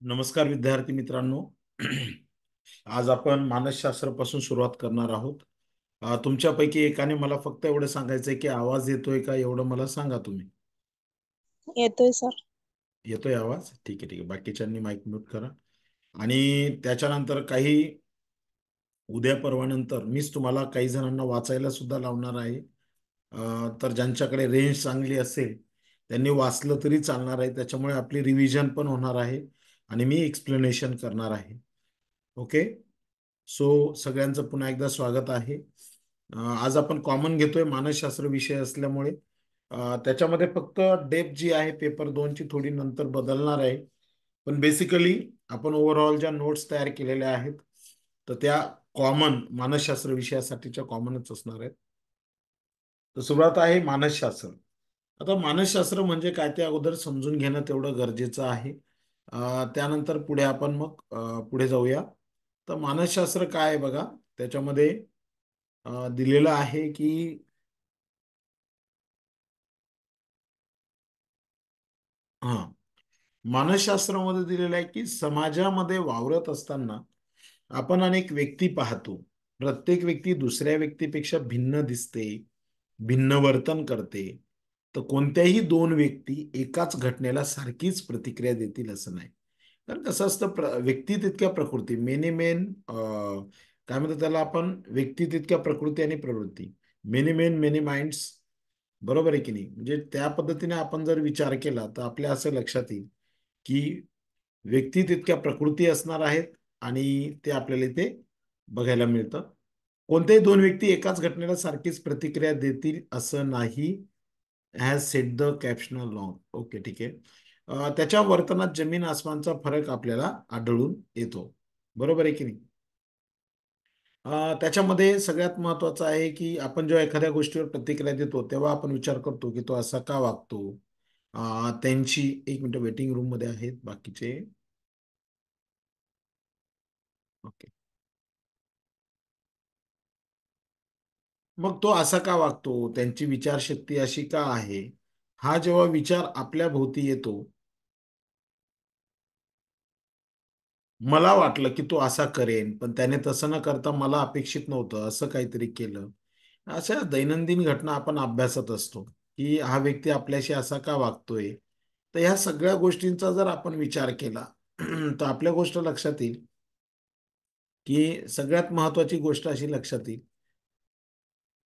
नमस्कार विद्यार्थी मित्रांनो. आज आपण मानसशास्त्रापासून सुरुवात करणार आहोत. तुमच्यापैकी एकाने मला फक्त एवढं सांगायचंय की आवाज येतोय का, एवढं मला सांगा तुम्ही. येतोय सर. येतोय आवाज? ठीक आहे ठीक आहे. बाकीच्यांनी माईक म्यूट करा. आणि त्याच्यानंतर काही उद्या परवा नंतर मीच तुम्हाला काही जणांना वाचायला सुद्धा लावणार आहे. तर ज्यांच्याकडे रेंज चांगली असेल त्यांनी वाचलं तरी चालणार आहे. त्याच्यामुळे आपली रिव्हिजन पण होणार आहे आणि मी एक्सप्लेनेशन करणार आहे. ओके. सो सगळ्यांचं पुन्हा एकदा स्वागत आहे. आज आपण कॉमन घेतोय मानसशास्त्र विषय असल्यामुळे त्याच्यामध्ये फक्त डेप जी आहे पेपर 2 ची थोडी नंतर बदलणार आहे. पण बेसिकली आपण ओव्हरऑल ज्या नोट्स तयार केलेल्या आहेत तर त्या कॉमन मानसशास्त्र विषयासाठीच्या कॉमनच असणार आहेत. तर सुरुवात आहे मानसशास्त्र. आता मानसशास्त्र म्हणजे काय ते अगोदर समजून घेणं तेवढं गरजेचं आहे. त्यानंतर पुढे आपण मग पुढे जाऊया. तर मानसशास्त्र काय आहे बघा, त्याच्यामध्ये दिलेलं आहे की हा मानसशास्त्रामध्ये दिलेलं आहे की समाजामध्ये वावरत असताना आपण अनेक व्यक्ती पाहतो. प्रत्येक व्यक्ती दुसऱ्या व्यक्तीपेक्षा भिन्न दिसते, भिन्न वर्तन करते. तर कोणत्याही दोन व्यक्ती एकाच घटनेला सारखीच प्रतिक्रिया देतील असं नाही. कारण कसं असतं, व्यक्ती तितक्या प्रकृती, मेनी मेन काय म्हणतात त्याला आपण, व्यक्ती तितक्या प्रकृती आणि प्रवृत्ती, मेनी मेन मेनी माइंड्स. बरोबर आहे की नाही? म्हणजे त्या पद्धतीने आपण जर विचार केला तर आपल्या असं लक्षात येईल की व्यक्ती तितक्या प्रकृती असणार आहेत आणि ते आपल्याला इथे बघायला मिळतं. कोणत्याही दोन व्यक्ती एकाच घटनेला सारखीच प्रतिक्रिया देतील असं नाही. Has set the captional long. Okay ठीक आहे. त्याच्या वर्तनात जमीन आसमानचा फरक आपल्याला आढळून येतो. बरोबर आहे की नाही? त्याच्यामध्ये सगळ्यात महत्वाचं आहे की आपण जेव्हा एखाद्या गोष्टीवर प्रतिक्रिया देतो तेव्हा आपण विचार करतो की तो असा का वागतो. त्यांची एक मिनिट, वेटिंग रूम मध्ये आहेत बाकीचे. ओके. मग तो असा का वागतो, त्यांची विचारशक्ती अशी का आहे, हा जेव्हा विचार आपल्या भोवती येतो, मला वाटलं की तो असा करेन पण त्याने तसं न करता मला अपेक्षित नव्हतं असं काहीतरी केलं. अशा दैनंदिन घटना आपण अभ्यासत असतो की हा व्यक्ती आपल्याशी असा का वागतोय. तर ह्या सगळ्या गोष्टींचा जर आपण विचार केला तर आपल्या गोष्ट लक्षात येईल की सगळ्यात महत्वाची गोष्ट अशी लक्षात येईल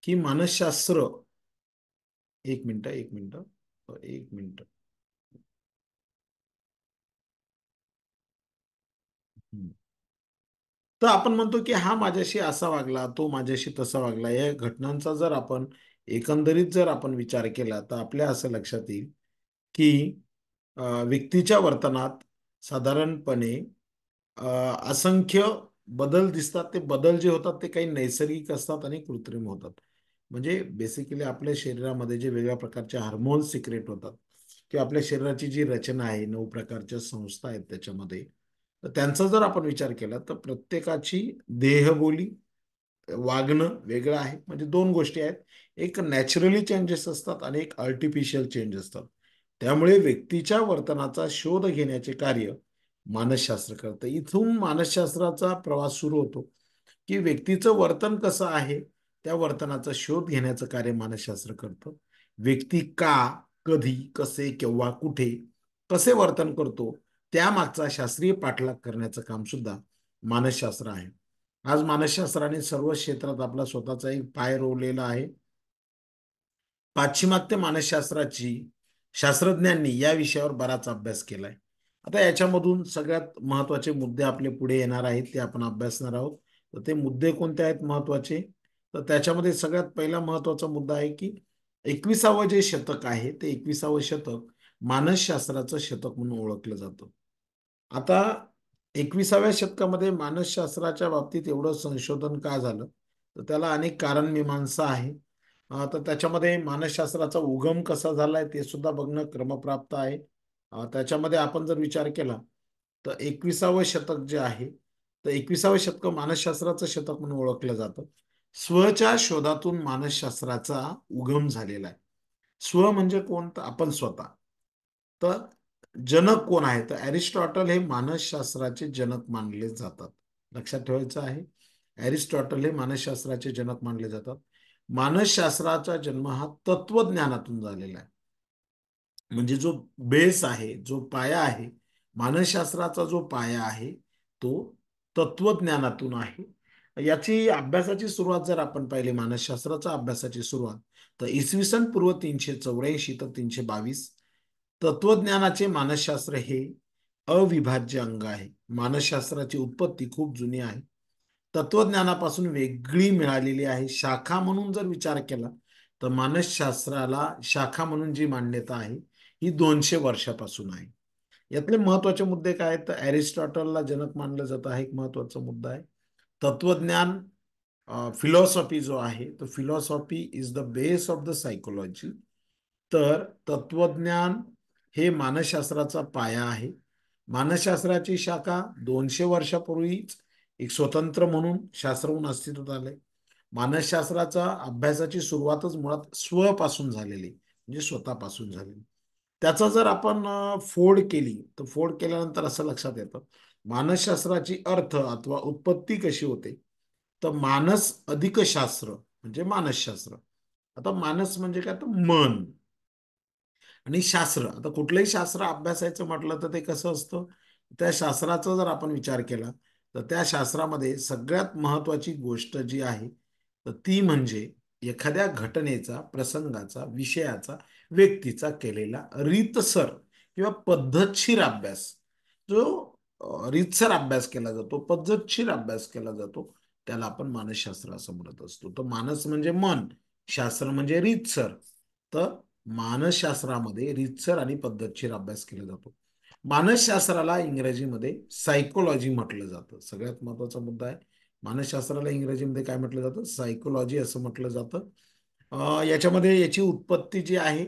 की मानसशास्त्र, एक मिनिट एक मिनिट एक मिनिट. हम्म. तर आपण म्हणतो की हा माझ्याशी असा वागला, तो माझ्याशी तसा वागला. या घटनांचा जर आपण एकंदरीत जर आपण विचार केला तर आपल्या असं लक्षात येईल की व्यक्तीच्या वर्तनात साधारणपणे अ, असंख्य बदल दिसतात. ते बदल जे होतात ते काही नैसर्गिक असतात आणि कृत्रिम होतात. म्हणजे बेसिकली आपल्या शरीरामध्ये जे वेगळ्या प्रकारचे हार्मोन्स सिक्रेट होतात किंवा आपल्या शरीराची जी रचना आहे, 9 प्रकारच्या संस्था आहेत त्याच्यामध्ये, तर त्यांचा जर आपण विचार केला तर प्रत्येकाची देहबोली, वागणं वेगळं आहे. म्हणजे दोन गोष्टी आहेत, एक नॅचरली चेंजेस असतात आणि एक आर्टिफिशियल चेंज असतात. त्यामुळे व्यक्तीच्या वर्तनाचा शोध घेण्याचे कार्य मानसशास्त्र करतं. इथून मानसशास्त्राचा प्रवास सुरू होतो की व्यक्तीचं वर्तन कसं आहे, त्या वर्तनाचा शोध घेण्याचं कार्य मानसशास्त्र करतं. व्यक्ती का, कधी, कसे, केव्हा, कुठे, कसे वर्तन करतो, त्यामागचा शास्त्रीय पाठलाग करण्याचं काम सुद्धा मानसशास्त्र आहे. आज मानसशास्त्राने सर्व क्षेत्रात आपला स्वतःचा एक पाय रोवलेला आहे. पाश्चिमात्य मानसशास्त्राची शास्त्रज्ञांनी या विषयावर बराच अभ्यास केलाय. आता याच्यामधून सगळ्यात महत्वाचे मुद्दे आपले पुढे येणार आहेत, ते आपण अभ्यासणार आहोत. तर ते मुद्दे कोणते आहेत महत्वाचे, तर त्याच्यामध्ये सगळ्यात पहिला महत्वाचा मुद्दा आहे की 21वे जे शतक आहे ते 21वे शतक मानसशास्त्राचं शतक म्हणून ओळखलं जातं. आता 21व्या शतकामध्ये मानसशास्त्राच्या बाबतीत एवढं संशोधन का झालं, तर त्याला अनेक कारण मीमांसा आहे. तर त्याच्यामध्ये मानसशास्त्राचा उगम कसा झालाय ते सुद्धा बघणं क्रमप्राप्त आहे. त्याच्यामध्ये आपण जर विचार केला तर 21वे शतक जे आहे, तर 21वे शतक मानसशास्त्राचं शतक म्हणून ओळखलं जातं. स्वच्या शोधातून मानसशास्त्राचा उगम झालेला आहे. स्व म्हणजे कोण, तर आपण स्वतः. तर जनक कोण आहे तर अरिस्टॉटल हे मानसशास्त्राचे जनक मानले जातात. लक्षात ठेवायचं आहे, अरिस्टॉटल हे मानसशास्त्राचे जनक मानले जातात. मानसशास्त्राचा जन्म हा तत्वज्ञानातून झालेला आहे. म्हणजे जो बेस आहे, जो पाया आहे, मानसशास्त्राचा जो पाया आहे तो तत्वज्ञानातून आहे. याची अभ्यासाची सुरुवात जर आपण पाहिली, मानसशास्त्राचा अभ्यासाची सुरुवात, तर इसवी सन पूर्व 384 तर 322. तत्वज्ञानाचे मानसशास्त्र हे अविभाज्य अंग आहे. मानसशास्त्राची उत्पत्ती खूप जुनी आहे, तत्वज्ञानापासून वेगळी मिळालेली आहे. शाखा म्हणून जर विचार केला तर मानसशास्त्राला शाखा म्हणून जी मान्यता आहे ही 200 वर्षापासून आहे. यातले महत्वाचे मुद्दे काय आहेत तर अरिस्टॉटलला जनक मानलं जातं, हा एक महत्वाचा मुद्दा आहे. तत्वज्ञान, फिलॉसॉफी जो आहे तो philosophy is the base of the psychology. तर तत्वज्ञान हे मानसशास्त्राचा पाया आहे. मानसशास्त्राची शाखा 200 वर्षापूर्वीच एक स्वतंत्र म्हणून शास्त्र म्हणून अस्तित्वात आले. मानसशास्त्राचा अभ्यासाची सुरुवातच मुळात स्वपासून झालेली, म्हणजे स्वतःपासून झालेली. त्याचा जर आपण फोड केली तर फोड केल्यानंतर असं लक्षात येतं मानसशास्त्राची अर्थ अथवा उत्पत्ती कशी होते. तर मानस अधिक शास्त्र म्हणजे मानसशास्त्र. आता मानस म्हणजे काय तर मन, आणि शास्त्र, आता कुठलंही शास्त्र अभ्यासायचं म्हटलं तर ते कसं असतं, त्या शास्त्राचा जर आपण विचार केला तर त्या शास्त्रामध्ये सगळ्यात महत्वाची गोष्ट जी आहे तर ती म्हणजे एखाद्या घटनेचा, प्रसंगाचा, विषयाचा, व्यक्तीचा केलेला रीतसर किंवा पद्धतशीर अभ्यास. जो रीतसर अभ्यास केला जातो, पद्धतशीर अभ्यास केला जातो, त्याला आपण मानसशास्त्र असं म्हणत असतो. तर मानस म्हणजे मन, शास्त्र म्हणजे रीतसर. तर मानसशास्त्रामध्ये रीतसर आणि पद्धतशीर अभ्यास केला जातो. मानसशास्त्राला इंग्रजीमध्ये सायकोलॉजी म्हटलं जातं. सगळ्यात महत्वाचा मुद्दा आहे, मानसशास्त्राला इंग्रजीमध्ये काय म्हटलं जातं, सायकोलॉजी असं म्हटलं जातं. याच्यामध्ये याची उत्पत्ती जी आहे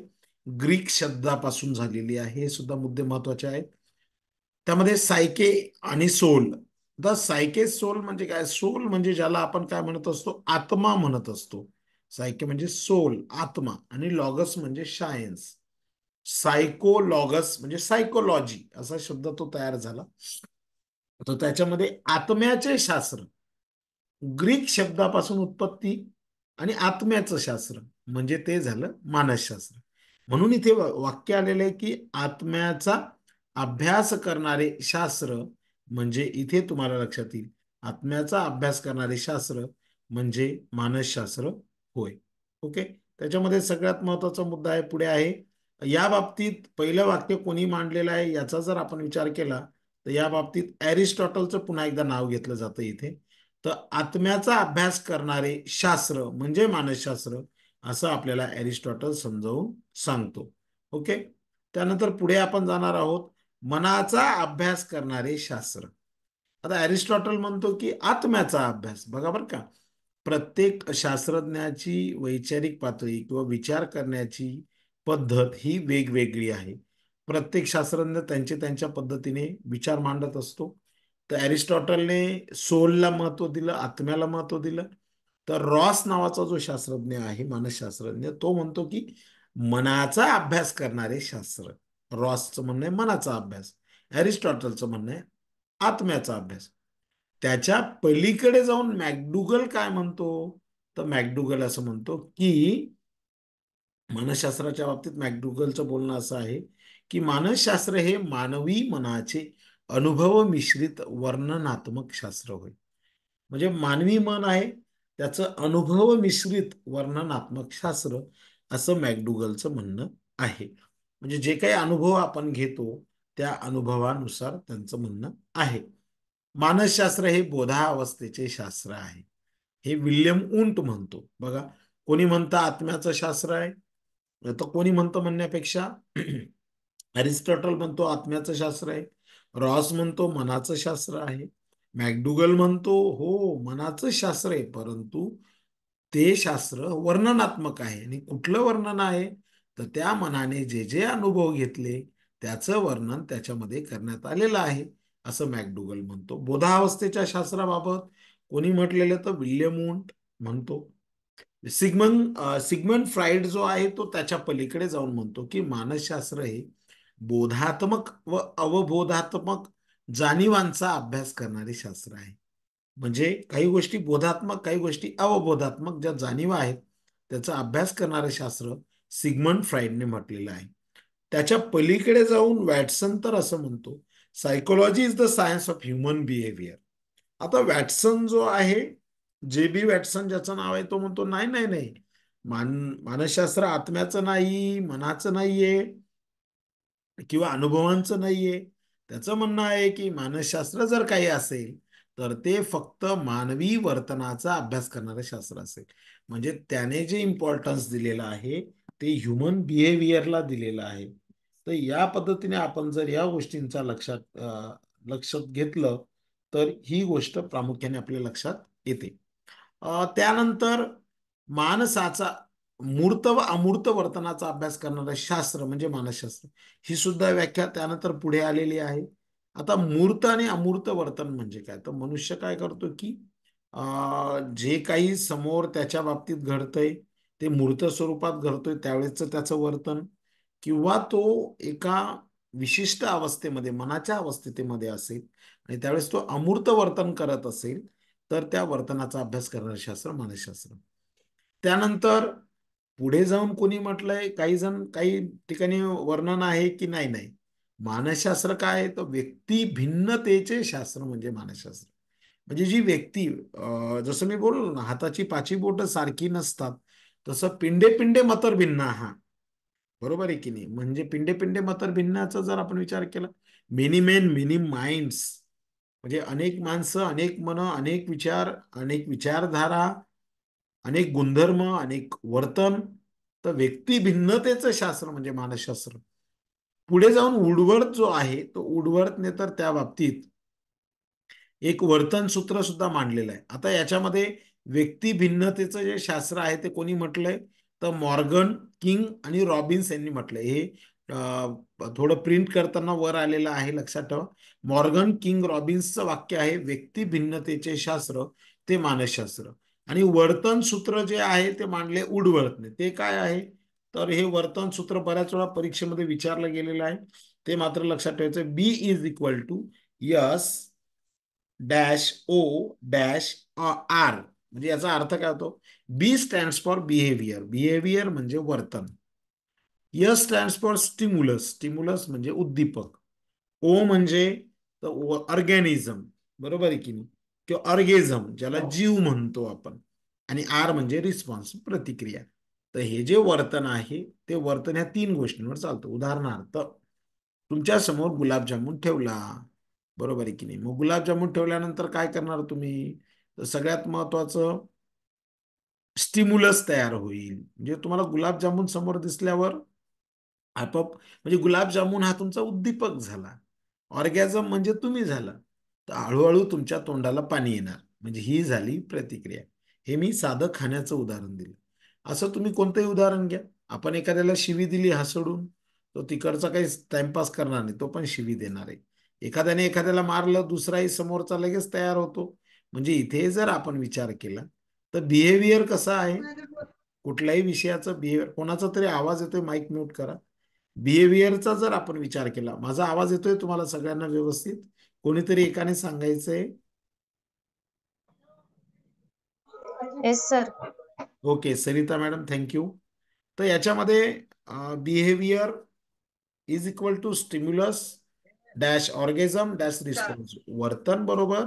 ग्रीक शब्दापासून झालेली आहे, हे सुद्धा मुद्दे महत्वाचे आहेत. त्यामध्ये सायके आणि सोल. द सायके सोल म्हणजे काय, सोल म्हणजे ज्याला आपण काय म्हणत असतो, आत्मा म्हणत असतो. सायके म्हणजे सोल, आत्मा, आणि लॉगस म्हणजे सायन्स. सायकोलॉगस म्हणजे सायकोलॉजी असा शब्द तो तयार झाला. तर त्याच्यामध्ये आत्म्याचे शास्त्र, ग्रीक शब्दापासून उत्पत्ती, आणि आत्म्याचं शास्त्र म्हणजे ते झालं मानसशास्त्र. म्हणून इथे वाक्य आलेलं आहे की आत्म्याचा अभ्यास करणारे शास्त्र, म्हणजे इथे तुम्हाला लक्षात येईल आत्म्याचा अभ्यास करणारे शास्त्र म्हणजे मानसशास्त्र होय. ओके. त्याच्यामध्ये सगळ्यात महत्वाचा मुद्दा आहे, पुढे आहे, या बाबतीत पहिलं वाक्य कोणी मांडलेलं आहे याचा जर आपण विचार केला तर या बाबतीत अरिस्टॉटलचं पुन्हा एकदा नाव घेतलं जातं इथे. तर आत्म्याचा अभ्यास करणारे शास्त्र म्हणजे मानसशास्त्र असं आपल्याला अरिस्टॉटल समजावून सांगतो. ओके. त्यानंतर पुढे आपण जाणार आहोत मनाचा अभ्यास करणारे शास्त्र. आता अरिस्टॉटल म्हणतो की आत्म्याचा अभ्यास, बघा बरं का, प्रत्येक शास्त्रज्ञाची वैचारिक पातळी किंवा विचार करण्याची पद्धत ही वेगवेगळी आहे. प्रत्येक शास्त्रज्ञ त्यांच्या पद्धतीने विचार मांडत असतो. तर अरिस्टॉटलने सोलला महत्व दिलं, आत्म्याला महत्व दिलं. तर रॉस नावाचा जो शास्त्रज्ञ आहे, मानसशास्त्रज्ञ, तो म्हणतो की मनाचा अभ्यास करणारे शास्त्र. रॉसचं म्हणणं आहे मनाचा अभ्यास, अरिस्टॉटलचं म्हणणं आहे आत्म्याचा अभ्यास. त्याच्या पलीकडे जाऊन मॅकडुगल काय म्हणतो, तर मॅकडुगल असं म्हणतो की मानसशास्त्राच्या बाबतीत मॅकडुगलचं बोलणं असं आहे की मानसशास्त्र हे मानवी मनाचे अनुभव मिश्रित वर्णनात्मक शास्त्र होय. म्हणजे मानवी मन आहे त्याचं अनुभव मिश्रित वर्णनात्मक शास्त्र असं मॅकडुगलचं म्हणणं आहे. म्हणजे जे काही अनुभव आपण घेतो त्या अनुभवानुसार त्यांचं म्हणणं आहे. मानसशास्त्र हे बोधावस्थेचे शास्त्र आहे, हे विल्यम उंट म्हणतो. बघा, कोणी म्हणतं आत्म्याचं शास्त्र आहे, तर कोणी म्हणतं म्हणण्यापेक्षा अरिस्टॉटल म्हणतो आत्म्याचं शास्त्र आहे, रॉस म्हणतो मनाचं शास्त्र आहे, मॅकडुगल म्हणतो हो मनाचं शास्त्र आहे, परंतु ते शास्त्र वर्णनात्मक आहे. आणि कुठलं वर्णन आहे तर त्या मनाने जे जे अनुभव घेतले त्याचं वर्णन त्याच्यामध्ये करण्यात आलेलं आहे असं मॅकडुगल म्हणतो. बोधावस्थेच्या शास्त्राबाबत कोणी म्हटलेलं तर विल्यम वुंट म्हणतो. सिगमंड फ्राइड जो आहे तो त्याच्या पलीकडे जाऊन म्हणतो की मानसशास्त्र हे बोधात्मक व अवबोधात्मक जाणीवांचा अभ्यास करणारे शास्त्र आहे. म्हणजे काही गोष्टी बोधात्मक, काही गोष्टी अवबोधात्मक ज्या जाणीवा आहेत त्याचा अभ्यास करणारे शास्त्र सिग्मंड फ्राईडने म्हटलेलं आहे. त्याच्या पलीकडे जाऊन वॅटसन तर असं म्हणतो, psychology is the science of human behaviour. आता वॅटसन जो आहे, जे बी वॅटसन ज्याचं नाव आहे, तो म्हणतो नाही नाही नाही, मानसशास्त्र आत्म्याचं नाही, मनाचं नाहीये किंवा अनुभवांचं नाहीये. त्याचं म्हणणं आहे की मानसशास्त्र जर काही असेल तर ते फक्त मानवी वर्तनाचा अभ्यास करणारं शास्त्र असेल. म्हणजे त्याने जे इम्पॉर्टन्स दिलेलं आहे ते ह्युमन बिहेवियरला दिलेलं आहे. तर या पद्धतीने आपण जर या गोष्टींचा लक्षात घेतलं तर ही गोष्ट प्रामुख्याने आपल्या लक्षात येते. त्यानंतर माणसाचा मूर्त व अमूर्त वर्तनाचा अभ्यास करणारं शास्त्र म्हणजे मानसशास्त्र, ही सुद्धा व्याख्या त्यानंतर पुढे आलेली आहे. आता मूर्त आणि अमूर्त वर्तन म्हणजे काय, तर मनुष्य काय करतो की जे काही समोर त्याच्या बाबतीत घडतंय ते मूर्त स्वरूपात घडतोय त्यावेळेच त्याचं वर्तन, किंवा तो एका विशिष्ट अवस्थेमध्ये मनाच्या अवस्थेमध्ये असेल आणि त्यावेळेस तो अमूर्त वर्तन करत असेल तर त्या वर्तनाचा अभ्यास करणारे शास्त्र मानसशास्त्र. त्यानंतर पुढे जाऊन कोणी म्हटलंय, काही जण काही ठिकाणी वर्णन आहे की नाही नाही, मानसशास्त्र काय आहे तर व्यक्ती भिन्नतेचे शास्त्र म्हणजे मानसशास्त्र. म्हणजे जी व्यक्ती जसं मी बोललो ना, हाताची पाची बोट सारखी नसतात, तसं पिंडे पिंडे मतर भिन्न हा, बरोबर आहे की नाही. म्हणजे पिंडे पिंडे मतर भिन्नाचा जर आपण विचार केला, मेनी मेन मेनी माइंड्स, म्हणजे अनेक माणसं, अनेक मन, अनेक विचार, अनेक विचारधारा, अनेक गुणधर्म, अनेक वर्तन, तर व्यक्ती भिन्नतेचं शास्त्र म्हणजे मानसशास्त्र. पुढे जाऊन वुडवर्थ जो आहे तो वुडवर्थने तर त्या बाबतीत एक वर्तन सूत्र सुद्धा मांडलेलं आहे. आता याच्यामध्ये व्यक्ती भिन्नतेचं जे शास्त्र आहे ते कोणी म्हटलंय तर मॉर्गन किंग आणि रॉबिन्स यांनी म्हटलंय. हे थोडं प्रिंट करताना वर आलेलं आहे, लक्षात ठेवा. मॉर्गन किंग रॉबिन्सचं वाक्य आहे, व्यक्ती भिन्नतेचे शास्त्र ते मानसशास्त्र. आणि वर्तन सूत्र जे आहे ते मांडले वुडवर्थने. ते काय आहे तर हे वर्तन सूत्र बऱ्याच वेळा परीक्षेमध्ये विचारलं गेलेलं आहे. ते मात्र लक्षात ठेवायचं, B is equal to S dash O dash R. म्हणजे याचा अर्थ काय होतो, B stands for behaviour, behaviour म्हणजे वर्तन. S stands for stimulus, stimulus म्हणजे उद्दीपक. ओ म्हणजे ऑर्गॅनिझम, बरोबर आहे की नाही, किंवा ऑर्गेझम ज्याला जीव म्हणतो आपण. आणि आर म्हणजे रिस्पॉन्स, प्रतिक्रिया. तर हे जे वर्तन आहे ते वर्तन ह्या तीन गोष्टींवर चालतं. उदाहरणार्थ, तुमच्या समोर गुलाबजामुन ठेवला, बरोबर आहे की नाही. मग गुलाबजामुन ठेवल्यानंतर काय करणार तुम्ही, तर सगळ्यात महत्वाचं स्टिम्युलस तयार होईल. म्हणजे तुम्हाला गुलाबजामुन समोर दिसल्यावर आपोआप, म्हणजे गुलाबजामुन हा तुमचा उद्दीपक झाला, ऑर्गॅझम म्हणजे तुम्ही झाला, तर हळूहळू तुमच्या तोंडाला पाणी येणार, म्हणजे ही झाली प्रतिक्रिया. हे मी साधं खाण्याचं उदाहरण दिलं. असं तुम्ही कोणतंही उदाहरण घ्या. आपण एखाद्याला शिवी दिली हसडून, तो तिकडचा काही टाइमपास करणार नाही, तो पण शिवी देणार आहे. एखाद्याने एखाद्याला मारलं, दुसराही समोरचा लगेच तयार होतो. म्हणजे इथे जर आपण विचार केला तर बिहेवियर कसं आहे, कुठल्याही विषयाचं बिहेवियर. कोणाचा तरी आवाज येतोय, माईक म्यूट करा. बिहेवियरचा जर आपण विचार केला, माझा आवाज येतोय तुम्हाला सगळ्यांना व्यवस्थित, कोणीतरी एकाने सांगायचंय. Yes sir. Okay Sarita madam, thank you. तर याच्यामध्ये behaviour is equal to stimulus dash organism dash response, वर्तन बरोबर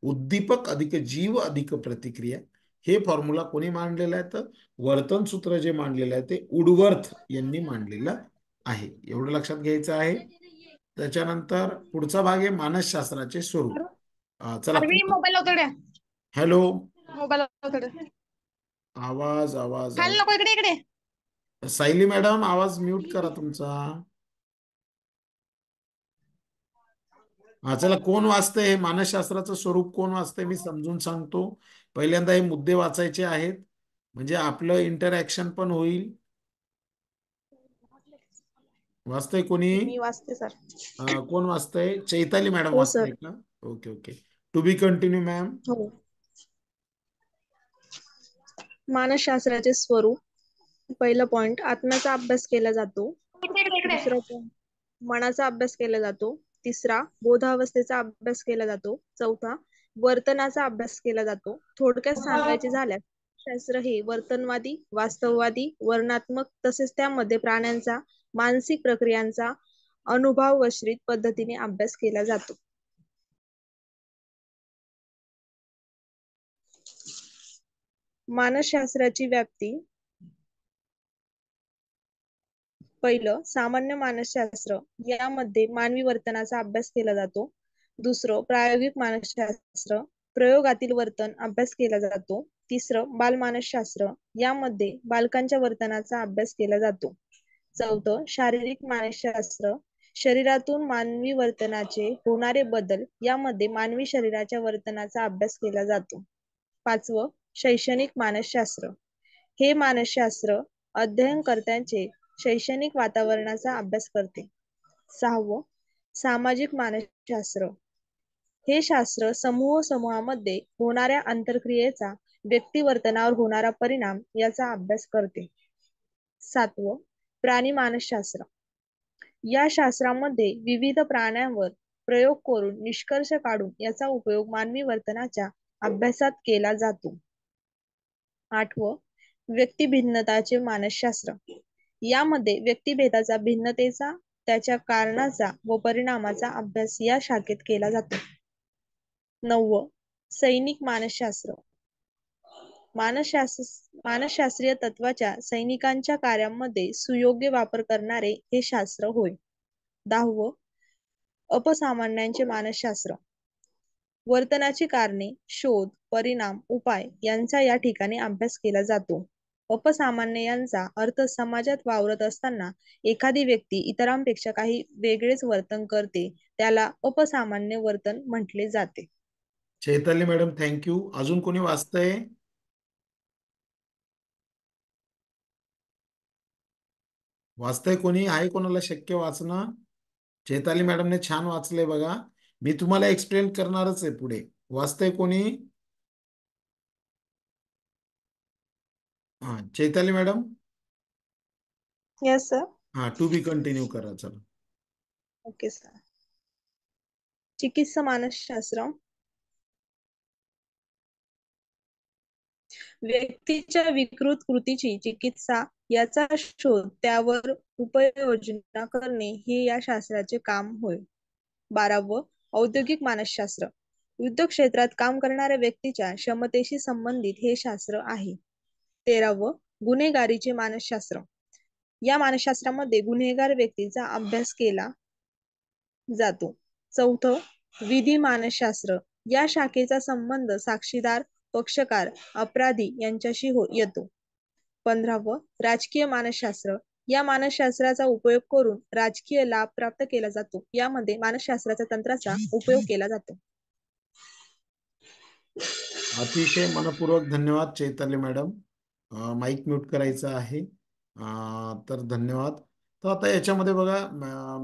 उद्दीपक अधिक जीव अधिक प्रतिक्रिया. हे फॉर्म्युला कोणी मांडलेलं आहे तर वर्तन सूत्र जे मांडलेलं आहे ते वुडवर्थ यांनी मांडलेलं आहे. एवढं लक्षात घ्यायचं आहे. त्याच्यानंतर पुढचा भाग आहे मानसशास्त्राचे स्वरूप. चला अरवी मोबाईल लावतो. हॅलो, मोबाईल लावतो. आवाज आवाज खायला नको, आवाज. इकडे इकडे. सायली मॅडम, आवाज म्यूट करा तुमचा. हा चला, कोण वाचतंय हे मानसशास्त्राचं स्वरूप, कोण वाचतंय मी समजून सांगतो. पहिल्यांदा हे मुद्दे वाचायचे आहेत म्हणजे आपलं इंटरॅक्शन पण होईल. वाचतंय कोणी? मी वाचते सर. कोण वाचतंय? चैताली मॅडम हो वाचताय सर. का? Okay okay, to be continue ma'am. हो. मानसशास्त्राचे स्वरूप. पहिलं पॉइंट, आत्म्याचा अभ्यास केला जातो. इकडे इकडे इकडे. दुसरं पॉइंट, मनाचा अभ्यास केला जातो. तिसरा, बोधावस्थेचा अभ्यास केला जातो. चौथा, वर्तनाचा अभ्यास केला जातो. थोडक्यात सांगायचे झाल्यास शास्त्र हे वर्तनवादी, वास्तववादी, वर्णात्मक तसेच त्यामध्ये प्राण्यांचा मानसिक प्रक्रियांचा अनुभवश्रित पद्धतीने अभ्यास केला जातो. मानसशास्त्राची व्याप्ती. पहिलं, सामान्य मानसशास्त्र. यामध्ये मानवी वर्तनाचा अभ्यास केला जातो. दुसरं, प्रायोगिक मानसशास्त्र. प्रयोगातील वर्तन अभ्यास केला जातो. तिसरं, बालमानसशास्त्र. यामध्ये बालकांच्या वर्तनाचा अभ्यास केला जातो. चौथं, शारीरिक मानसशास्त्र. शरीरातून मानवी वर्तनाचे होणारे बदल यामध्ये मानवी शरीराच्या वर्तनाचा अभ्यास केला जातो. पाचवं, शैक्षणिक मानसशास्त्र. हे मानसशास्त्र अध्ययनकर्त्यांचे शैक्षणिक वातावरणाचा अभ्यास करते. सहावं, सामाजिक मानसशास्त्र. हे शास्त्र समूहामध्ये होणाऱ्या आंतरक्रियेचा व्यक्तिवर्तनावर होणारा परिणाम याचा अभ्यास करते. सातवं, प्राणी मानसशास्त्र. या शास्त्रामध्ये विविध प्राण्यांवर प्रयोग करून निष्कर्ष काढून याचा उपयोग मानवी वर्तनाच्या अभ्यासात केला जातो. आठवं, व्यक्तिभिन्नताचे मानसशास्त्र. यामध्ये व्यक्तिभेदाचा भिन्नतेचा त्याच्या कारणाचा व परिणामाचा अभ्यास या शाखेत केला जातो. नववं, सैनिक मानसशास्त्र. मानसशास्त्रीय तत्वाच्या सैनिकांच्या कार्यामध्ये सुयोग्य वापर करणारे हे शास्त्र होय. दहावं, अपसामान्यांचे मानसशास्त्र. वर्तनाची कारणे, शोध, परिणाम, उपाय यांचा या ठिकाणी अभ्यास केला जातो. अपसामान्य यांचा अर्थ समाजात वावरत असताना एखादी व्यक्ती इतरांपेक्षा काही वेगळेच वर्तन करते त्याला अपसामान्य वर्तन म्हटले जाते. Chaitali madam, thank you. अजून कोणी वाचतंय? वाचतंय कोणी? आहे कोणाला शक्य वाचणं? चैताली मॅडमने छान वाचलंय बघा. मी तुम्हाला एक्सप्लेन करणारच आहे पुढे. वाचतंय कोणी? हा, चैताली मॅडम. Yes sir. हा, टू बी कंटिन्यू करा. चला. Okay sir. चिकित्सा मानसशास्त्र. व्यक्तीच्या विकृत कृतीची चिकित्सा याचा शोध त्यावर उपाययोजना करणे हे या शास्त्राचे काम होय. 12व, औद्योगिक मानसशास्त्र. उद्योग क्षेत्रात काम करणाऱ्या व्यक्तीच्या क्षमतेशी संबंधित हे शास्त्र आहे. 13व, गुन्हेगारीचे मानसशास्त्र. या मानसशास्त्रामध्ये गुन्हेगार व्यक्तीचा अभ्यास केला जातो. 4थं, विधी मानसशास्त्र. या शाखेचा संबंध साक्षीदार, पक्षकार, अपराधी यांच्याशी येतो. 15व, राजकीय मानसशास्त्र. या मानसशास्त्राचा उपयोग करून राजकीय लाभ प्राप्त केला जातो. यामध्ये मानसशास्त्राच्या तंत्राचा उपयोग केला जातो. अतिशय मनपूर्वक धन्यवाद चैताली मॅडम. माईक म्यूट करायचं आहे. तर धन्यवाद. तर आता याच्यामध्ये बघा,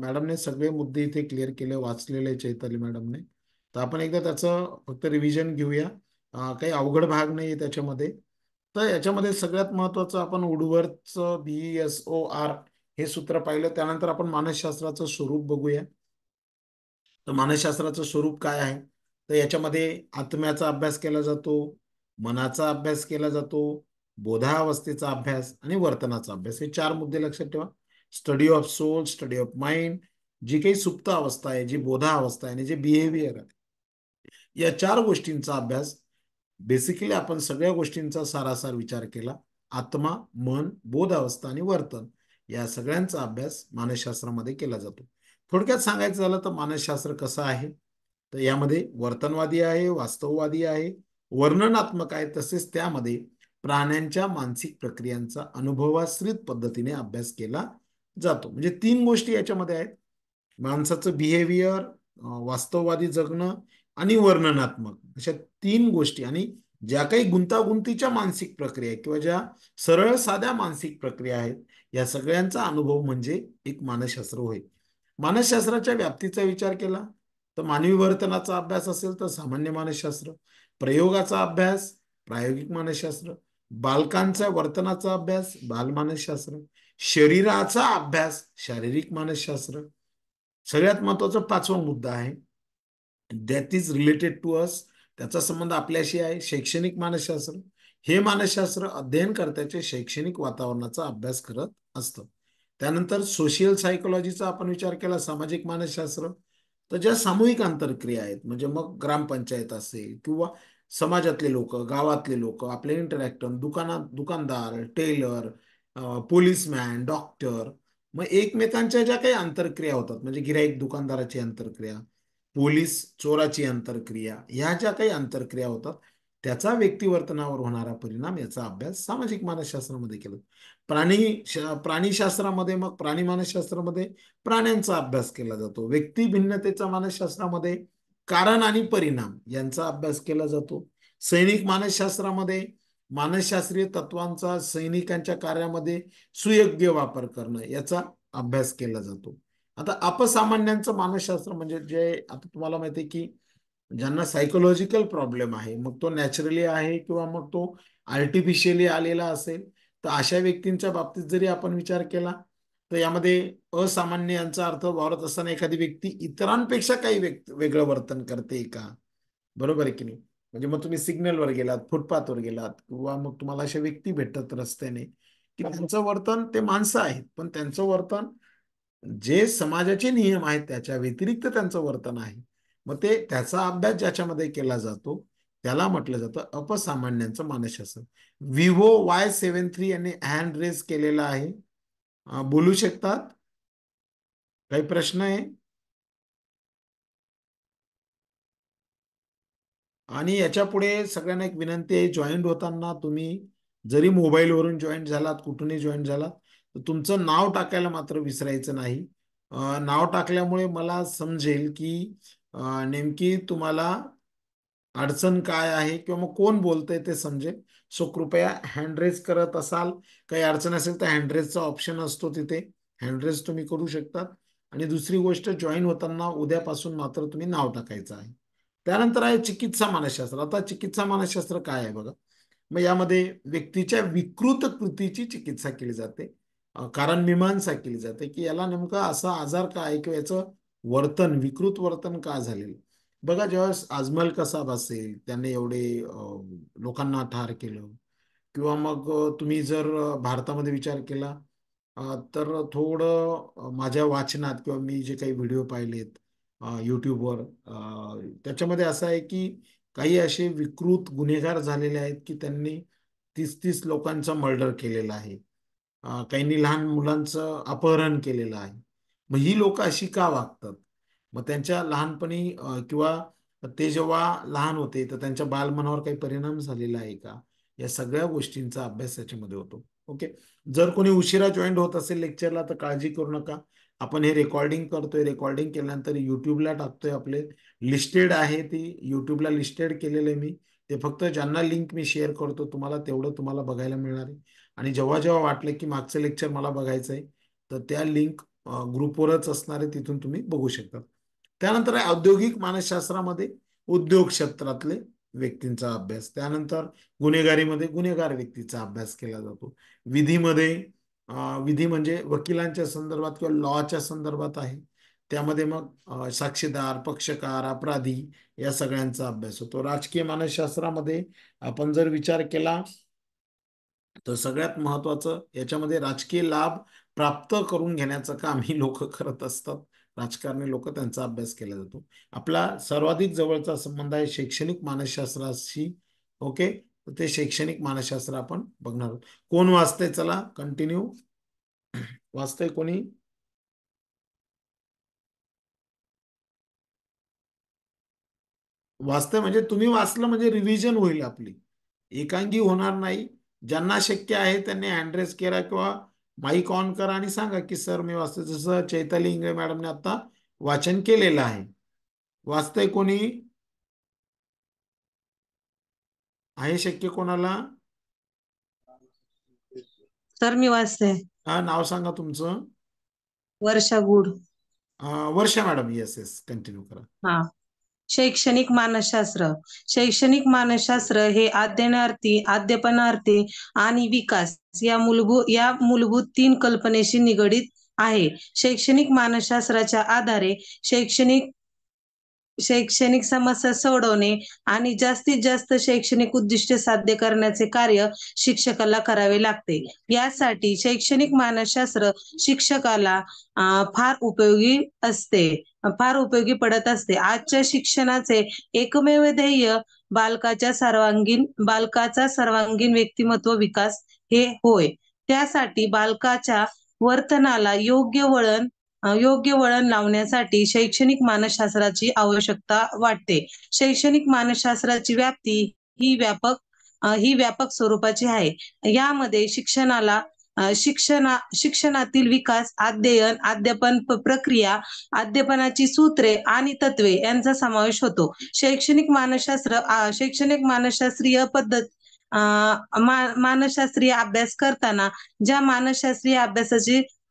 मॅडमने सगळे मुद्दे इथे क्लिअर केले, वाचलेले चैताली मॅडमने. तर आपण एकदा त्याचं फक्त रिव्हिजन घेऊया. काही अवघड भाग नाही त्याच्यामध्ये. तर याच्यामध्ये सगळ्यात महत्वाचं आपण वुडवर्थचं BSOR हे सूत्र पाहिलं. त्यानंतर आपण मानसशास्त्राचं स्वरूप बघूया. तर मानसशास्त्राचं स्वरूप काय आहे? तर याच्यामध्ये आत्म्याचा अभ्यास केला जातो, मनाचा अभ्यास केला जातो, बोधावस्थेचा अभ्यास आणि वर्तनाचा अभ्यास. हे 4 मुद्दे लक्षात ठेवा. Study of soul, study of mind, जी काही सुप्त अवस्था आहे, जी बोधा अवस्था आहे आणि जे बिहेवियर आहे, या 4 गोष्टींचा अभ्यास. बेसिकली आपण सगळ्या गोष्टींचा सारासार विचार केला. आत्मा, मन, बोध अवस्था आणि वर्तन या सगळ्यांचा अभ्यास मानसशास्त्रामध्ये केला जातो. थोडक्यात सांगायचं झालं तर मानसशास्त्र कसं आहे? तर यामध्ये वर्तनवादी आहे, वास्तववादी आहे, वर्णनात्मक आहे, तसेच त्यामध्ये प्राण्यांच्या मानसिक प्रक्रियांचा अनुभवाश्रित पद्धतीने अभ्यास केला जातो. म्हणजे 3 गोष्टी याच्यामध्ये आहेत: माणसाचं बिहेवियर, वास्तववादी जगणं आणि वर्णनात्मक, अशा 3 गोष्टी. आणि ज्या काही गुंतागुंतीच्या मानसिक प्रक्रिया किंवा ज्या सरळ साध्या मानसिक प्रक्रिया आहेत, या सगळ्यांचा अनुभव म्हणजे एक मानसशास्त्र होय. मानसशास्त्राच्या व्याप्तीचा विचार केला तर मानवी वर्तनाचा अभ्यास असेल तर सामान्य मानसशास्त्र, प्रयोगाचा अभ्यास प्रायोगिक मानसशास्त्र, बालकांच्या वर्तनाचा अभ्यास बालमानसशास्त्र, शरीराचा अभ्यास शारीरिक मानसशास्त्र, सगळ्यात महत्वाचा पाचवा मुद्दा आहे, that is related to us, त्याचा संबंध आपल्याशी आहे, शैक्षणिक मानसशास्त्र. हे मानसशास्त्र अध्ययनकर्त्याचे शैक्षणिक वातावरणाचा अभ्यास करत असतं. त्यानंतर सोशियल सायकोलॉजीचा आपण विचार केला, सामाजिक मानसशास्त्र, तर ज्या सामूहिक आंतरक्रिया आहेत, म्हणजे मग ग्रामपंचायत असेल किंवा समाजातले लोक, गावातले लोक, आपले इंटरॅक्टर, दुकानदार, टेलर, पोलिसमॅन, डॉक्टर, मग एकमेकांच्या ज्या काही आंतरक्रिया होतात, म्हणजे गिऱ्हाईक दुकानदाराची आंतरक्रिया, पोलीस चोराची आंतरक्रिया, ह्या ज्या काही आंतरक्रिया होतात, त्याचा व्यक्तिवर्तनावर होणारा परिणाम, याचा अभ्यास सामाजिक मानसशास्त्रामध्ये केला. प्राणीशास्त्रामध्ये, मग प्राणी मानसशास्त्रामध्ये प्राण्यांचा अभ्यास केला जातो. व्यक्ती भिन्नतेचा मानसशास्त्रामध्ये कारण आणि परिणाम यांचा अभ्यास केला जातो. सैनिक मानसशास्त्रामध्ये मानसशास्त्रीय तत्वांचा सैनिकांच्या कार्यामध्ये सुयोग्य वापर करणं, याचा अभ्यास केला जातो. आता अपसामान्यांचं मानसशास्त्र म्हणजे जे, आता तुम्हाला माहिती आहे की ज्यांना सायकोलॉजिकल प्रॉब्लेम आहे, मग तो नॅचरली आहे किंवा मग तो आर्टिफिशियली आलेला असेल, तर अशा व्यक्तींच्या बाबतीत जरी आपण विचार केला, तर यामध्ये असामान्य यांचा अर्थ वावरत असताना एखादी व्यक्ती इतरांपेक्षा काही वेगळं वर्तन करते का, बरोबर आहे की नाही. म्हणजे मग तुम्ही सिग्नलवर गेलात, फुटपाथवर गेलात, किंवा मग तुम्हाला अशा व्यक्ती भेटतात रस्त्याने, की त्यांचं वर्तन, ते माणसं आहेत पण त्यांचं वर्तन जे समाजाचे नियम आहेत त्याच्या व्यतिरिक्त त्यांचं वर्तन आहे, मग ते त्याचा अभ्यास ज्याच्यामध्ये केला जातो त्याला म्हटलं जातं अपसामान्यांचं मानसशास्त्र. Vivo Y73 यांनी हँड रेज केलेला आहे. बोलू शकतात, काही प्रश्न आहे? आणि याच्या पुढे सगळ्यांना एक विनंती आहे, जॉईंट होताना तुम्ही जरी मोबाईलवरून जॉईन झालात, कुठूनही जॉईन झालात, तर तुमचं नाव टाकायला मात्र विसरायचं नाही. नाव टाकल्यामुळे मला समजेल की नेमकी तुम्हाला अडचण काय आहे किंवा मग कोण बोलतंय ते समजेल. सो कृपया हँडरेज करत असाल, काही अडचण असेल तर हँडरेजचा ऑप्शन असतो तिथे, हँडरेज तुम्ही करू शकतात. आणि दुसरी गोष्ट, जॉईन होताना उद्यापासून मात्र तुम्ही नाव टाकायचं आहे. त्यानंतर आहे चिकित्सा मानसशास्त्र. आता चिकित्सा मानसशास्त्र काय आहे बघा, मग यामध्ये व्यक्तीच्या विकृत कृतीची चिकित्सा केली जाते. कारण मीमांसा केली जाते की याला नेमका असा आजार का आहे किंवा याचं वर्तन, विकृत वर्तन का झालेलं. बघा, जेव्हा अजमल कसाब असेल, त्याने एवढे लोकांना ठार केलं, किंवा मग तुम्ही जर भारतामध्ये विचार केला, तर थोडं माझ्या वाचनात किंवा मी जे काही व्हिडिओ पाहिलेत यूट्यूबवर, त्याच्यामध्ये असं आहे की काही असे विकृत गुन्हेगार झालेले आहेत की त्यांनी 30-30 लोकांचा मर्डर केलेला आहे. काहींनी लहान मुलांचं अपहरण केलेलं आहे. मग ही लोक अशी का वागतात? मग त्यांच्या लहानपणी किंवा ते जेव्हा लहान होते तर त्यांच्या बालमनावर काही परिणाम झालेला आहे का, या सगळ्या गोष्टींचा अभ्यास याच्यामध्ये होतो. ओके. जर कोणी उशिरा जॉईन होत असेल लेक्चरला तर काळजी करू नका, आपण हे रेकॉर्डिंग करतोय, रेकॉर्डिंग केल्यानंतर युट्यूबला टाकतोय. आपले लिस्टेड आहे, ती युट्यूबला लिस्टेड केलेलं आहे मी. ते फक्त ज्यांना लिंक मी शेअर करतो तुम्हाला, तेवढं तुम्हाला बघायला मिळणार आहे. आणि जेव्हा जेव्हा वाटलं की मागचं लेक्चर मला बघायचं आहे, तर त्या लिंक ग्रुपवरच असणार आहे, तिथून तुम्ही बघू शकता. त्यानंतर आहे औद्योगिक मानसशास्त्रामध्ये उद्योग क्षेत्रातले व्यक्तींचा अभ्यास. त्यानंतर गुन्हेगारीमध्ये गुन्हेगार व्यक्तीचा अभ्यास केला जातो. विधीमध्ये विधी म्हणजे वकिलांच्या संदर्भात किंवा लॉच्या संदर्भात आहे. त्यामध्ये मग साक्षीदार, पक्षकार, अपराधी या सगळ्यांचा अभ्यास होतो. राजकीय मानसशास्त्रामध्ये आपण जर विचार केला तर सगळ्यात महत्वाचं याच्यामध्ये राजकीय लाभ प्राप्त करून घेण्याचं काम ही लोक करत असतात. राजकारणी लोक, त्यांचा अभ्यास केला जातो. आपला सर्वाधिक जवळचा संबंध आहे शैक्षणिक मानसशास्त्राशी. ओके, तर ते शैक्षणिक मानसशास्त्र आपण बघणार आहोत. कोण वाचतंय? चला कंटिन्यू. वाचतंय कोणी? वाचतंय म्हणजे तुम्ही वाचलं म्हणजे रिव्हिजन होईल आपली, एकांगी होणार नाही. ज्यांना शक्य आहे त्यांनी हँडरेस करा किंवा माईक ऑन करा आणि सांगा की सर मी वाचतो. जसं चैताली इंगळे मॅडमने आता वाचन केलेलं आहे. वाचतंय कोणी? आहे शक्य कोणाला? सर मी वाचते. हा, नाव सांगा तुमचं. वर्षा गुड. वर्षा मॅडम, येस येस, कंटिन्यू करा. हा. शैक्षणिक मानसशास्त्र. शैक्षणिक मानसशास्त्र हे अध्ययनार्थी, अध्यापनार्थी आणि विकास या मूलभूत 3 कल्पनेशी निगडीत आहे. शैक्षणिक मानसशास्त्राच्या आधारे शैक्षणिक समस्या सोडवणे आणि जास्तीत जास्त शैक्षणिक उद्दिष्टे साध्य करण्याचे कार्य शिक्षकाला करावे लागते. यासाठी शैक्षणिक मानसशास्त्र शिक्षकाला फार उपयोगी असते, फार उपयोगी पडत असते. आजच्या शिक्षणाचे एकमेव ध्येय बालकाचा सर्वांगीण व्यक्तिमत्व विकास हे होय. त्यासाठी बालकाच्या वर्तनाला योग्य वळण लावण्यासाठी शैक्षणिक मानसशास्त्राची आवश्यकता वाटते. शैक्षणिक मानसशास्त्राची व्याप्ती ही व्यापक स्वरूपाची आहे. यामध्ये शिक्षणातील विकास, अध्ययन, अध्यापन प्रक्रिया, अध्यापनाची सूत्रे आणि तत्वे यांचा समावेश होतो. शैक्षणिक मानसशास्त्रीय पद्धत मानसशास्त्रीय अभ्यास करताना ज्या मानसशास्त्रीय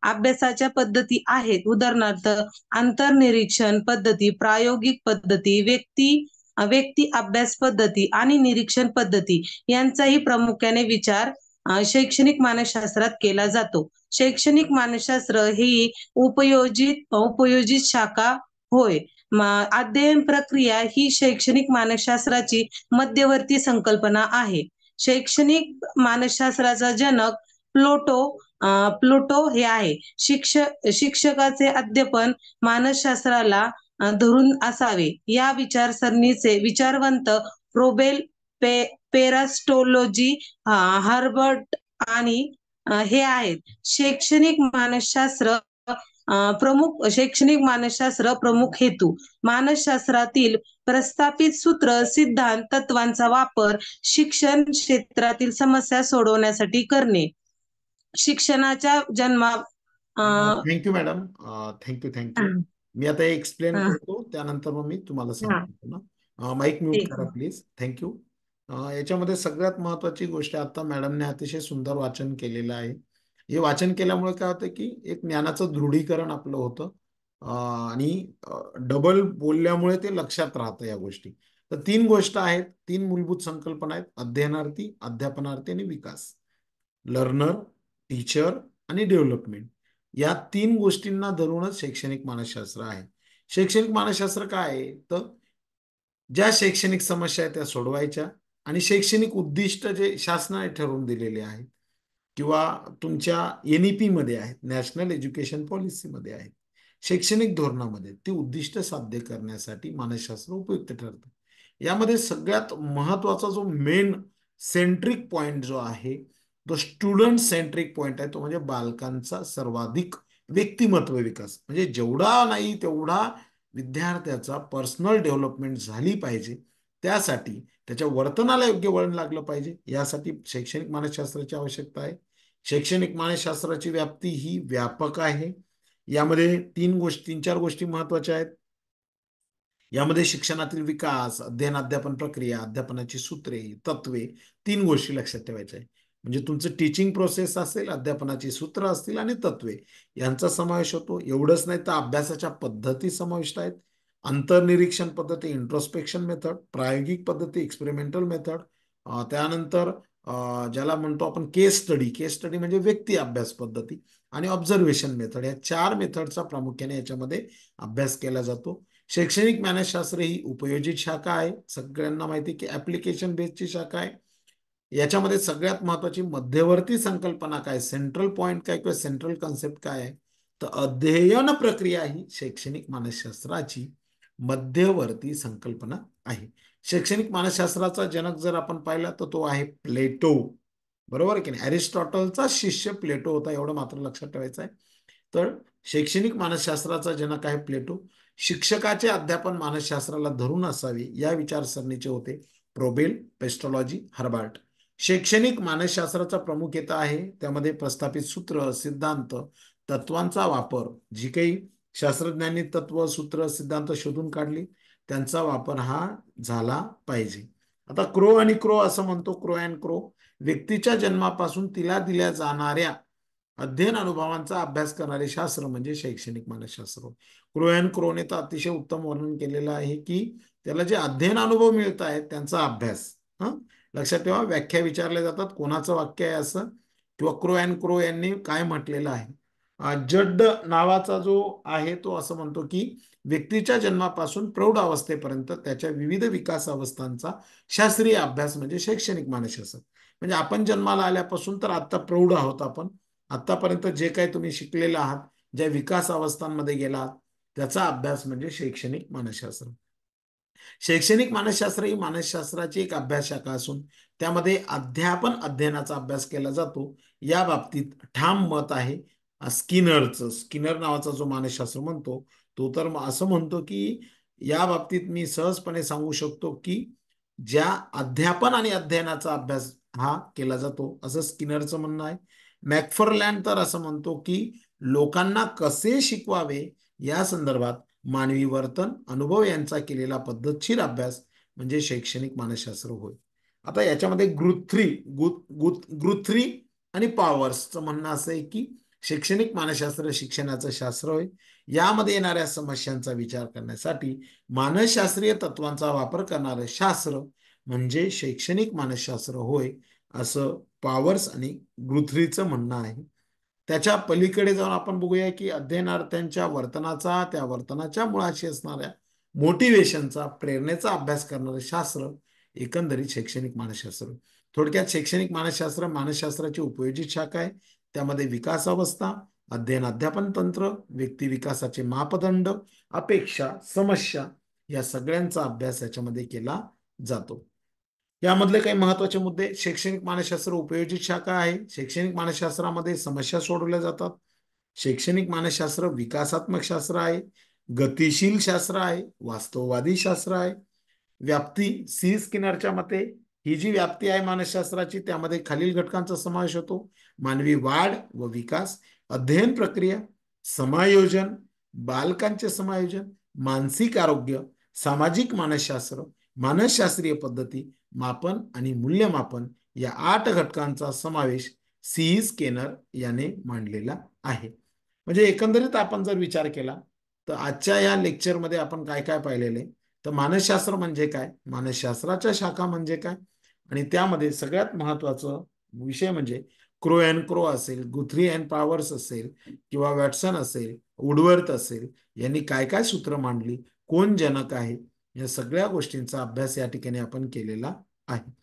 अभ्यासाच्या पद्धती आहेत, उदाहरणार्थ अंतर्निरीक्षण पद्धती, प्रायोगिक पद्धती, व्यक्ती अभ्यास पद्धती आणि निरीक्षण पद्धती यांचाही प्रामुख्याने विचार शैक्षणिक मानसशास्त्रात केला जातो. शैक्षणिक मानसशास्त्र ही उपयोजित शाखा होय. अध्ययन प्रक्रिया ही शैक्षणिक मानसशास्त्राची मध्यवर्ती संकल्पना आहे. शैक्षणिक मानसशास्त्राचा जनक प्लूटो हे आहे. शिक्षकाचे अध्यापन मानसशास्त्राला धरून असावे. या विचारसरणीचे विचारवंत प्रोबेल, पेरास्टोलॉजी, हर्बर्ट आणि हे आहेत. शैक्षणिक मानसशास्त्र प्रमुख हेतू. मानसशास्त्रातील प्रस्थापित सूत्र, सिद्धांत, तत्वांचा वापर शिक्षण क्षेत्रातील समस्या सोडवण्यासाठी करणे. शिक्षणाच्या थँक्यू मॅडम, थँक्यू. मी आता एक्सप्लेन करतो, त्यानंतर मग मी तुम्हाला सांगतो ना. माईक म्यूट करा प्लीज. थँक्यू. याच्यामध्ये सगळ्यात महत्वाची गोष्ट आता मॅडमने अतिशय सुंदर वाचन केलेलं आहे. हे वाचन केल्यामुळे काय होतं की एक ज्ञानाचं दृढीकरण आपलं होतं आणि डबल बोलल्यामुळे ते लक्षात राहतं या गोष्टी. तर 3 गोष्ट आहेत, 3 मूलभूत संकल्पना आहेत: अध्ययनार्थी, अध्यापनार्थी आणि विकास. लर्नर, टीचर आणि डेव्हलपमेंट. या 3 गोष्टींना धरूनच शैक्षणिक मानसशास्त्र आहे. शैक्षणिक मानसशास्त्र काय आहे तर ज्या शैक्षणिक समस्या आहेत त्या सोडवायच्या आणि शैक्षणिक उद्दिष्ट जे शासनाने ठरवून दिलेले आहेत किंवा तुमच्या NEP मध्ये आहेत, नॅशनल एज्युकेशन पॉलिसीमध्ये आहेत, शैक्षणिक धोरणामध्ये ती उद्दिष्ट साध्य करण्यासाठी मानसशास्त्र उपयुक्त ठरतं. यामध्ये सगळ्यात महत्वाचा जो मेन सेंट्रिक पॉइंट जो आहे तो स्टुडंट सेंट्रिक पॉइंट आहे, तो म्हणजे बालकांचा सर्वाधिक व्यक्तिमत्व विकास. म्हणजे जेवढा नाही तेवढा विद्यार्थ्याचा पर्सनल डेव्हलपमेंट झाली पाहिजे, त्यासाठी त्याच्या वर्तनाला योग्य वळण लागलं पाहिजे. यासाठी शैक्षणिक मानसशास्त्राची आवश्यकता आहे. शैक्षणिक मानसशास्त्राची व्याप्ती ही व्यापक आहे. यामध्ये 3-4 गोष्टी महत्वाच्या आहेत. यामध्ये शिक्षणातील विकास, अध्ययन अध्यापन प्रक्रिया, अध्यापनाची सूत्रे, तत्वे, 3 गोष्टी लक्षात ठेवायच्या आहे. म्हणजे तुमचं टीचिंग प्रोसेस असेल, अध्यापनाची सूत्र असतील आणि तत्वे यांचा समावेश होतो. एवढंच नाही तर अभ्यासाच्या पद्धती समाविष्ट आहेत. अंतर्निरीक्षण पद्धती, इंट्रोस्पेक्शन मेथड, प्रायोगिक पद्धती, एक्सपेरिमेंटल मेथड, त्यानंतर ज्याला म्हणतो आपण केस स्टडी म्हणजे व्यक्ती अभ्यास पद्धती आणि ऑब्झर्वेशन मेथड, या 4 मेथडचा प्रामुख्याने याच्यामध्ये अभ्यास केला जातो. शैक्षणिक मानसशास्त्र ही उपयोजित शाखा आहे. सगळ्यांना माहिती की ऍप्लिकेशन बेस्डची शाखा आहे. याच्यामध्ये सगळ्यात महत्वाची मध्यवर्ती संकल्पना काय, सेंट्रल पॉइंट काय किंवा सेंट्रल कॉन्सेप्ट काय आहे तर अध्ययन प्रक्रिया ही शैक्षणिक मानसशास्त्राची मध्यवर्ती संकल्पना आहे. शैक्षणिक मानसशास्त्राचा जनक जर आपण पाहिला तर तो आहे प्लेटो. बरोबर की नाही? अरिस्टॉटलचा शिष्य प्लेटो होता, एवढं मात्र लक्षात ठेवायचं आहे. तर शैक्षणिक मानसशास्त्राचा जनक आहे प्लेटो. शिक्षकाचे अध्यापन मानसशास्त्राला धरून असावे या विचारसरणीचे होते प्रोबेल, पेस्टॉलॉजी, हर्बर्ट. शैक्षणिक मानसशास्त्राचा प्रमुख हेतू आहे त्यामध्ये प्रस्थापित सूत्र, सिद्धांत, तत्वांचा वापर, जी काही शास्त्रज्ञांनी तत्व, सूत्र, सिद्धांत शोधून काढली त्यांचा वापर हा झाला पाहिजे. आता क्रो आणि क्रो असं म्हणतो, क्रो अँड क्रो. व्यक्तीच्या जन्मापासून तिला दिल्या जाणाऱ्या अध्ययन अनुभवांचा अभ्यास करणारे शास्त्र म्हणजे शैक्षणिक मानसशास्त्र. क्रो अँड क्रोने तर अतिशय उत्तम वर्णन केलेलं आहे की त्याला जे अध्ययन अनुभव मिळत आहेत त्यांचा अभ्यास. लक्षात ठेवा, व्याख्या विचारल्या जातात कोणाचं वाक्य आहे असं किंवा क्रो अँड क्रो यांनी काय म्हटलेलं आहे. जड्ड नावाचा जो आहे तो असं म्हणतो की व्यक्तीच्या जन्मापासून प्रौढ अवस्थेपर्यंत त्याच्या विविध विकास अवस्थांचा शास्त्रीय अभ्यास म्हणजे शैक्षणिक मानसशास्त्र. म्हणजे आपण जन्माला आल्यापासून तर आता प्रौढ आहोत आपण, आतापर्यंत जे काही तुम्ही शिकलेले आहात, ज्या विकास अवस्थांमध्ये गेलात, त्याचा अभ्यास म्हणजे शैक्षणिक मानसशास्त्र. शैक्षणिक मानसशास्त्र ही मानसशास्त्राची एक अभ्यास शाखा असून त्यामध्ये अध्यापन अध्ययनाचा अभ्यास केला जातो. या बाबतीत ठाम मत आहे स्किनरचं. स्किनर नावाचा जो मानसशास्त्र म्हणतो तो तर असं म्हणतो की या बाबतीत मी सहजपणे सांगू शकतो की ज्या अध्यापन आणि अध्ययनाचा अभ्यास हा केला जातो असं स्किनरचं म्हणणं आहे. मॅकफरलँड तर असं म्हणतो की लोकांना कसे शिकवावे या संदर्भात मानवी वर्तन अनुभव यांचा केलेला पद्धतशीर अभ्यास म्हणजे शैक्षणिक मानसशास्त्र होय. आता याच्यामध्ये गुथ्री आणि पॉवर्सचं म्हणणं असं आहे की शैक्षणिक मानसशास्त्र शिक्षणाचं शास्त्र होय. यामध्ये येणाऱ्या समस्यांचा विचार करण्यासाठी मानसशास्त्रीय तत्वांचा वापर करणारं शास्त्र म्हणजे शैक्षणिक मानसशास्त्र होय असं पॉवर्स आणि गुथ्रीचं म्हणणं आहे. त्याच्या पलीकडे जाऊन आपण बघूया की अध्ययनार्थ्यांच्या वर्तनाचा, त्या वर्तनाच्या मुळाशी असणाऱ्या मोटिवेशनचा, प्रेरणेचा अभ्यास करणारं शास्त्र एकंदरीत शैक्षणिक मानसशास्त्र. थोडक्यात शैक्षणिक मानसशास्त्र मानसशास्त्राची उपयोजित शाखा आहे. त्यामध्ये विकास अवस्था, अध्ययन अध्यापन तंत्र, व्यक्ती विकासाचे मापदंड, अपेक्षा, समस्या या सगळ्यांचा अभ्यास याच्यामध्ये केला जातो. यामधले काही महत्वाचे मुद्दे. शैक्षणिक मानसशास्त्र उपयोजित शाखा आहे. शैक्षणिक मानसशास्त्रामध्ये समस्या सोडवल्या जातात. शैक्षणिक मानसशास्त्र विकासात्मक शास्त्र आहे, गतिशील शास्त्र आहे, वास्तववादी शास्त्र आहे. व्याप्ती सी स्किनरच्या मते ही जी व्याप्ती आहे मानसशास्त्राची त्यामध्ये खालील घटकांचा समावेश होतो: मानवी वाढ व विकास, अध्ययन प्रक्रिया, समायोजन, बालकांचे समायोजन, मानसिक आरोग्य, सामाजिक मानसशास्त्र, मानसशास्त्रीय पद्धती, मापन आणि मूल्यमापन या 8 घटकांचा समावेश सी स्किनर याने मांडलेला आहे. म्हणजे एकंदरीत आपण जर विचार केला तर आजच्या या लेक्चरमध्ये आपण काय काय पाहिलेले, तर मानसशास्त्र म्हणजे काय, मानसशास्त्राच्या शाखा म्हणजे काय, आणि त्यामध्ये सगळ्यात महत्वाचं विषय म्हणजे क्रो अँड क्रो असेल, गुथ्री अँड पॉवर्स असेल किंवा वॅटसन असेल, वुडवर्थ असेल, यांनी काय काय सूत्र मांडली, कोण जनक आहे, या सगळ्या गोष्टींचा अभ्यास या ठिकाणी आपण केलेला आहे.